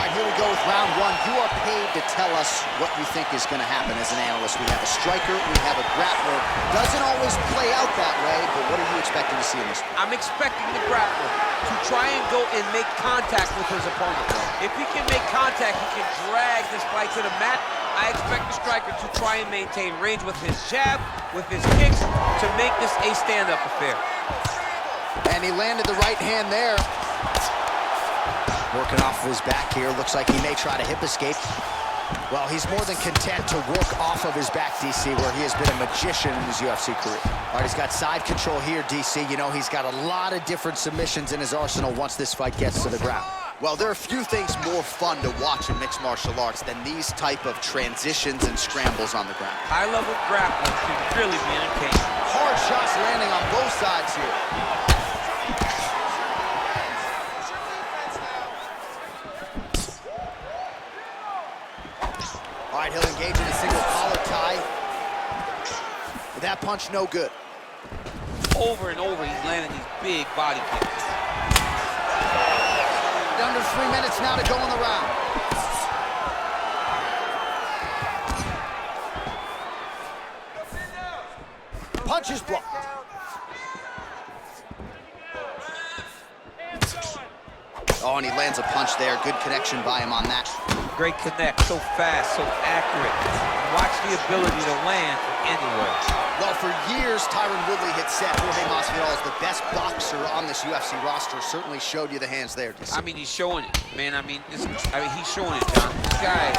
right, here we go with round one. You are paid to tell us what you think is going to happen as an analyst. We have a striker, we have a grappler. Doesn't always play out that way, but what are you expecting to see in this one? I'm expecting the grappler to try and go and make contact with his opponent. If he can make contact, he can drag this fight to the mat. I expect the striker to try and maintain range with his jab, with his kicks, to make this a stand-up affair. And he landed the right hand there. Working off of his back here. Looks like he may try to hip escape. Well, he's more than content to work off of his back, DC, where he has been a magician in his UFC career. All right, he's got side control here, DC. You know, he's got a lot of different submissions in his arsenal once this fight gets to the ground. Well, there are few things more fun to watch in mixed martial arts than these type of transitions and scrambles on the ground. High-level grappling can really be entertaining. Hard shots landing on both sides here. All right, he'll engage in a single collar tie. With that punch, no good. Over and over, he's landing these big body kicks. Under 3 minutes now to go in the round. Punch is blocked. Oh, and he lands a punch there. Good connection by him on that. Great connect, so fast, so accurate. Watch the ability to land from anywhere. Well, for years, Tyron Woodley had said Jorge Masvidal is the best boxer on this UFC roster. Certainly showed you the hands there, DC. I mean, he's showing it, man. I mean, he's showing it, John. This guy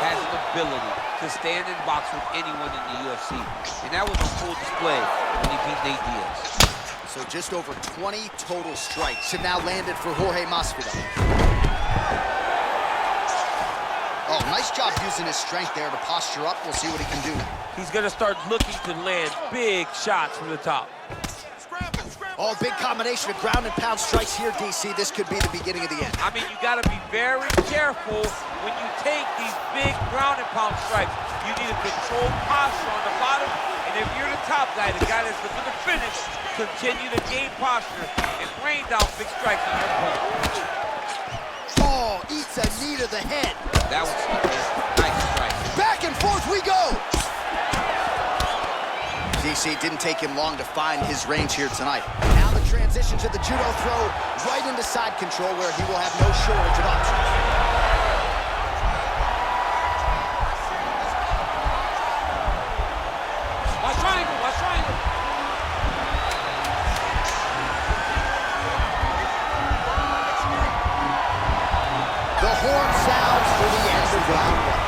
has an ability to stand and box with anyone in the UFC. And that was on full display when he beat Nate Diaz. So just over 20 total strikes have now landed for Jorge Masvidal. Oh, nice job using his strength there to posture up. We'll see what he can do now. He's going to start looking to land big shots from the top. Oh, big combination of ground and pound strikes here, DC. This could be the beginning of the end. I mean, you got to be very careful when you take these big ground and pound strikes. You need a controlled posture on the bottom. And if you're the top guy, the guy that's looking to finish, continue to gain posture and rain down big strikes on your opponent. Oh, eats a knee to the head. That was nice strike. Back and forth we go. DC didn't take him long to find his range here tonight. Now the transition to the judo throw right into side control where he will have no shortage of options. Watch triangle, watch triangle. The horn sounds for the end of round one.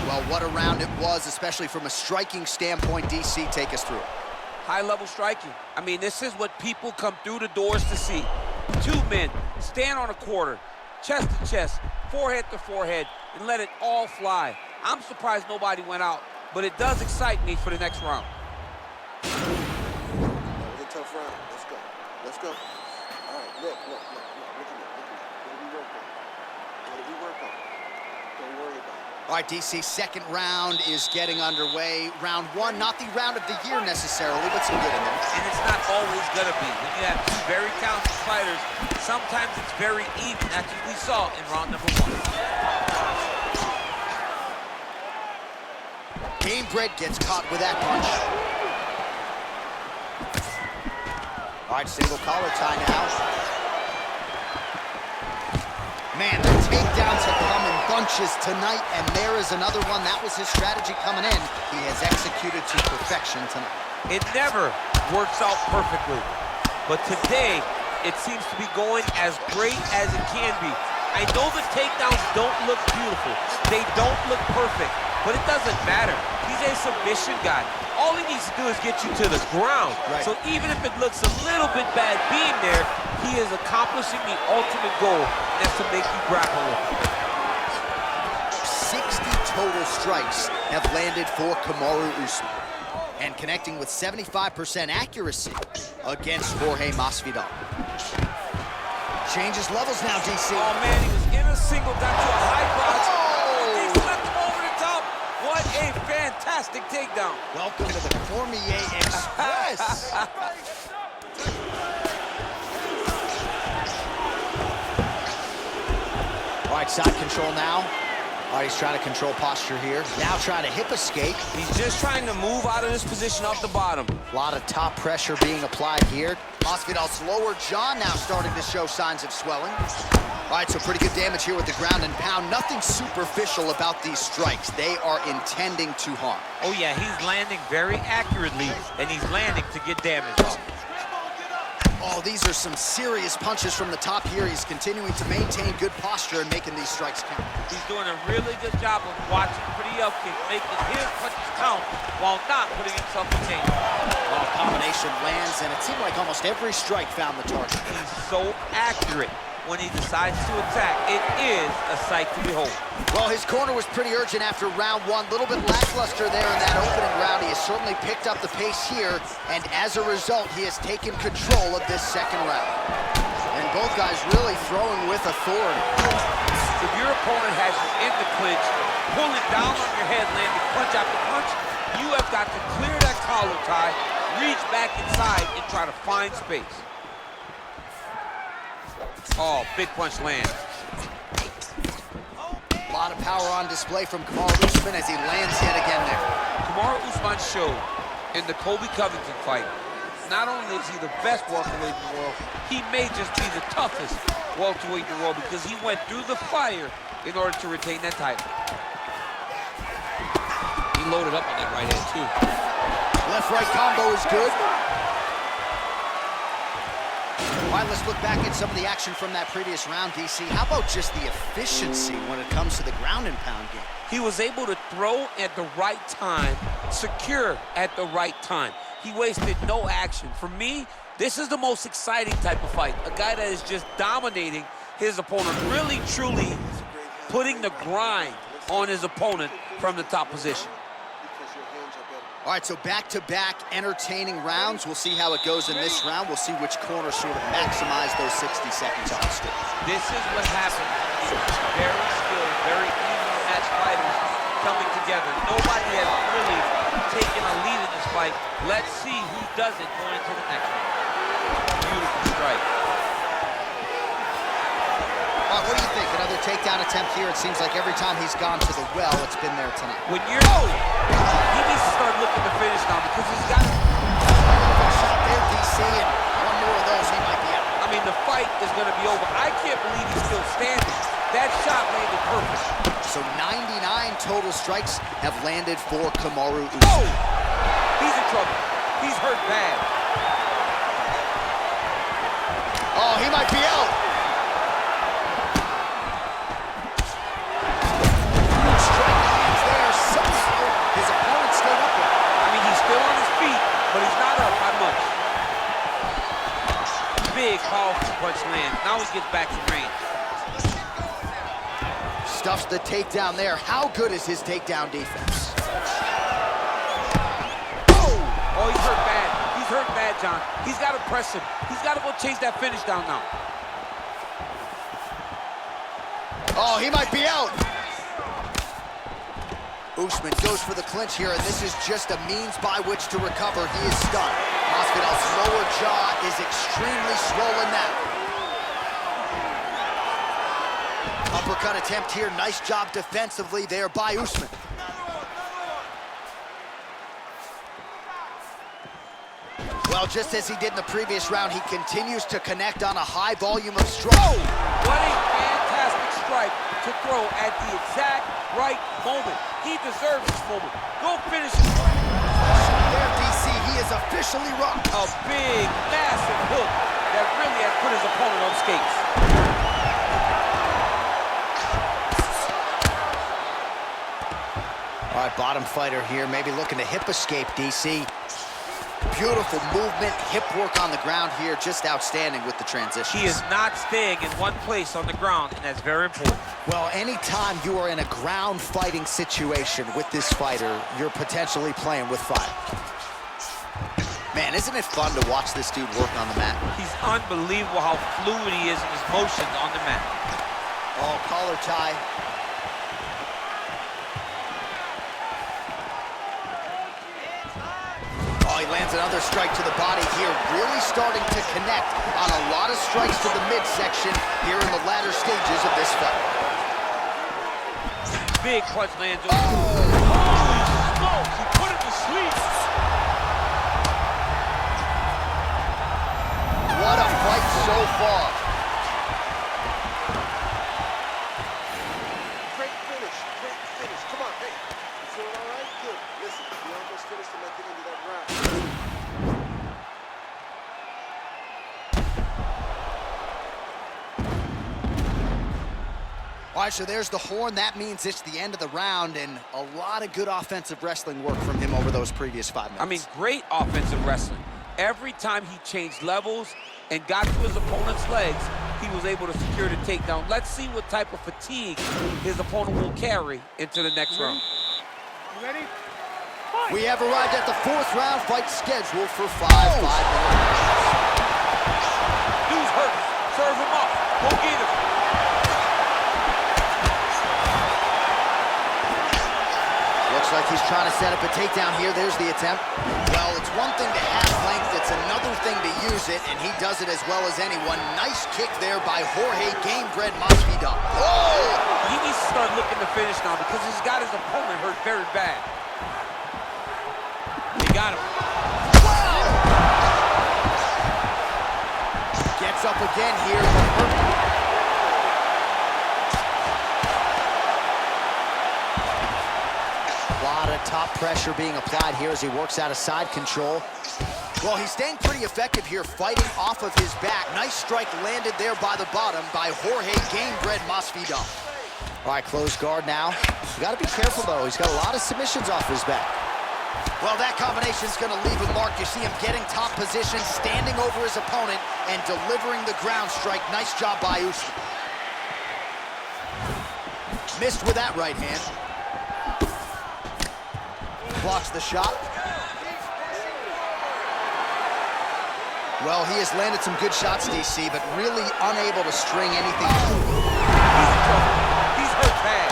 Well, what a round it was, especially from a striking standpoint. DC, take us through it. High-level striking. I mean, this is what people come through the doors to see. Two men stand on a quarter, chest to chest, forehead to forehead, and let it all fly. I'm surprised nobody went out, but it does excite me for the next round. That was a tough round. Let's go. Let's go. All right, look at me. What did we work on? Don't worry about it. All right, DC, second round is getting underway. Round one, not the round of the year necessarily, but some good in there. And it's not always gonna be. When you have two very talented fighters, sometimes it's very even. That's what we saw in round number one. Gamebred gets caught with that punch. All right, single collar tie now. Man, the takedowns have come in bunches tonight, and there is another one. That was his strategy coming in. He has executed to perfection tonight. It never works out perfectly, but today it seems to be going as great as it can be. I know the takedowns don't look beautiful. They don't look perfect, but it doesn't matter. He's a submission guy. All he needs to do is get you to the ground. Right. So even if it looks a little bit bad being there, he is accomplishing the ultimate goal, and that's to make you grapple with him. 60 total strikes have landed for Kamaru Usman, and connecting with 75% accuracy against Jorge Masvidal. Changes levels now, DC. Oh man, he was in a single down to a high crotch. He slipped over the top. What a fantastic takedown. Welcome to the Cormier Express. side control now. All right, he's trying to control posture here. Now trying to hip escape. He's just trying to move out of this position off the bottom. A lot of top pressure being applied here. Masvidal's lower jaw now starting to show signs of swelling. All right, so pretty good damage here with the ground and pound. Nothing superficial about these strikes. They are intending to harm. Oh yeah, he's landing very accurately, and he's landing to get damage off. Oh, these are some serious punches from the top here. He's continuing to maintain good posture and making these strikes count. He's doing a really good job of watching for the up kick, making his punches count while not putting himself in danger. Well, combination lands, and it seemed like almost every strike found the target. He's so accurate when he decides to attack. It is a sight to behold. Well, his corner was pretty urgent after round one. A little bit lackluster there in that opening round. He has certainly picked up the pace here, and as a result, he has taken control of this second round. And both guys really throwing with authority. If your opponent has you in the clinch, pulling down on your head, landing punch after punch, you have got to clear that collar tie, reach back inside, and try to find space. Oh, big punch lands. A lot of power on display from Kamaru Usman as he lands yet again there. Kamaru Usman showed in the Colby Covington fight, not only is he the best welterweight in the world, he may just be the toughest welterweight in the world because he went through the fire in order to retain that title. He loaded up on that right hand too. Left-right combo is good. All right, let's look back at some of the action from that previous round, DC. How about just the efficiency when it comes to the ground and pound game? He was able to throw at the right time, secure at the right time. He wasted no action. For me, this is the most exciting type of fight. A guy that is just dominating his opponent, really, truly putting the grind on his opponent from the top position. All right, so back-to-back entertaining rounds. We'll see how it goes in this round. We'll see which corner sort of maximize those 60 seconds on the stage. This is what happens. Very skilled, very even match fighters coming together. Nobody has really taken a lead in this fight. Let's see who does it going into the next one. Beautiful strike. What do you think? Another takedown attempt here. It seems like every time he's gone to the well, it's been there tonight. When you're... he needs to start looking to finish now because he's got it. Shot there, DC, and one more of those, he might be out. I mean, the fight is going to be over. I can't believe he's still standing. That shot landed perfect. So 99 total strikes have landed for Kamaru Usman. Oh! He's in trouble. He's hurt bad. Oh, he might be out. Huge strike lands there. Somehow his opponent stayed up there. I mean, he's still on his feet, but he's not up by much. Big, powerful punch lands. Now he gets back in range. Stuffs the takedown there. How good is his takedown defense? Oh, he's hurt bad. He's hurt bad, John. He's got to press him. He's got to go chase that finish down now. Oh, he might be out. Usman goes for the clinch here, and this is just a means by which to recover. He is stunned. Masvidal's lower jaw is extremely swollen now. Uppercut attempt here. Nice job defensively there by Usman. Well, just as he did in the previous round, he continues to connect on a high volume of strikes. Oh, what a fantastic strike to throw at the exact right moment. He deserves this moment. Go finish it. There, DC, he is officially rocked. A big, massive hook that really has put his opponent on skates. All right, bottom fighter here, maybe looking to hip escape, DC. Beautiful movement, hip work on the ground here, just outstanding with the transition. He is not staying in one place on the ground, and that's very important. Well, anytime you are in a ground fighting situation with this fighter, you're potentially playing with fire. Man, isn't it fun to watch this dude work on the mat? He's unbelievable how fluid he is in his motions on the mat. Oh, collar tie. He lands another strike to the body here, really starting to connect on a lot of strikes to the midsection here in the latter stages of this fight. Big punch lands on him. Holy smokes, he put him to sleep. What a fight so far. Great finish, great finish. Come on, hey. You feeling all right? Good. Listen, we almost finished him at the end of that round. All right, so there's the horn. That means it's the end of the round, and a lot of good offensive wrestling work from him over those previous 5 minutes. I mean, great offensive wrestling. Every time he changed levels and got to his opponent's legs, he was able to secure the takedown. Let's see what type of fatigue his opponent will carry into the next round. You ready? We have arrived at the 4th round, fight scheduled for 5 minutes. Dude's hurt. Serve him up. Go get him. Looks like he's trying to set up a takedown here. There's the attempt. Well, it's one thing to have length, it's another thing to use it, and he does it as well as anyone. Nice kick there by Jorge Gamebred Masvidal. Oh! He needs to start looking to finish now because he's got his opponent hurt very bad. He got him. Wow! Gets up again here, but hurt. Top pressure being applied here as he works out of side control. Well, he's staying pretty effective here, fighting off of his back. Nice strike landed there by the bottom by Jorge Gamebred Masvidal. All right, closed guard now. You got to be careful, though. He's got a lot of submissions off his back. Well, that combination's going to leave a mark. You see him getting top position, standing over his opponent, and delivering the ground strike. Nice job by Usman. Missed with that right hand. Blocks the shot. Well, he has landed some good shots, DC, but really unable to string anything. He's in trouble. He's hurt bad.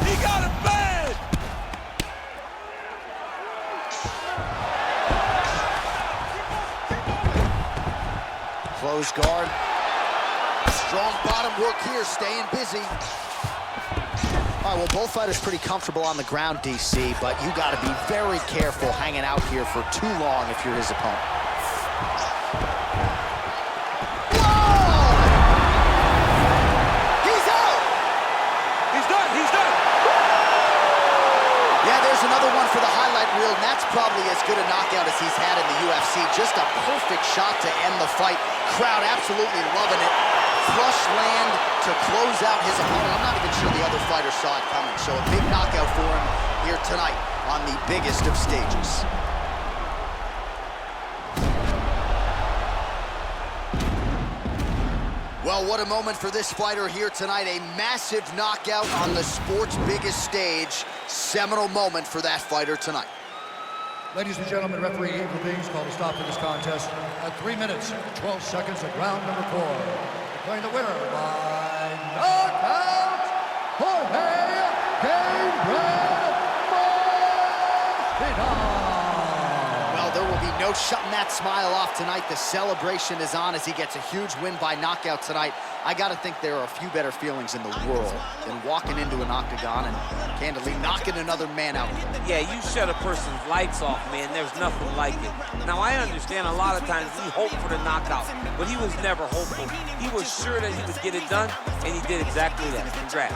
He got him bad. Closed guard. Strong bottom work here, staying busy. All right, well, both fighters pretty comfortable on the ground, DC, but you got to be very careful hanging out here for too long if you're his opponent. Whoa! He's out! He's done, he's done. Yeah, there's another one for the highlight reel, and that's probably as good a knockout as he's had in the UFC. Just a perfect shot to end the fight. Crowd absolutely loving it. Flush land to close out his opponent. I'm not even sure the other fighter saw it coming. So a big knockout for him here tonight on the biggest of stages. Well, what a moment for this fighter here tonight. A massive knockout on the sport's biggest stage. Seminal moment for that fighter tonight. Ladies and gentlemen, referee Eagle Beans called a stop to this contest at 3 minutes, 12 seconds of round number 4. Declaring the winner by knockout, Jorge Gamebred Masvidal. Well, there will be no shutting that smile off tonight. The celebration is on as he gets a huge win by knockout tonight. I got to think there are a few better feelings in the world than walking into an octagon and candidly knocking another man out. Yeah, you shut a person's lights off, man. There's nothing like it. Now, I understand a lot of times we hope for the knockout, but he was never hopeful. He was sure that he would get it done, and he did exactly that. Congrats.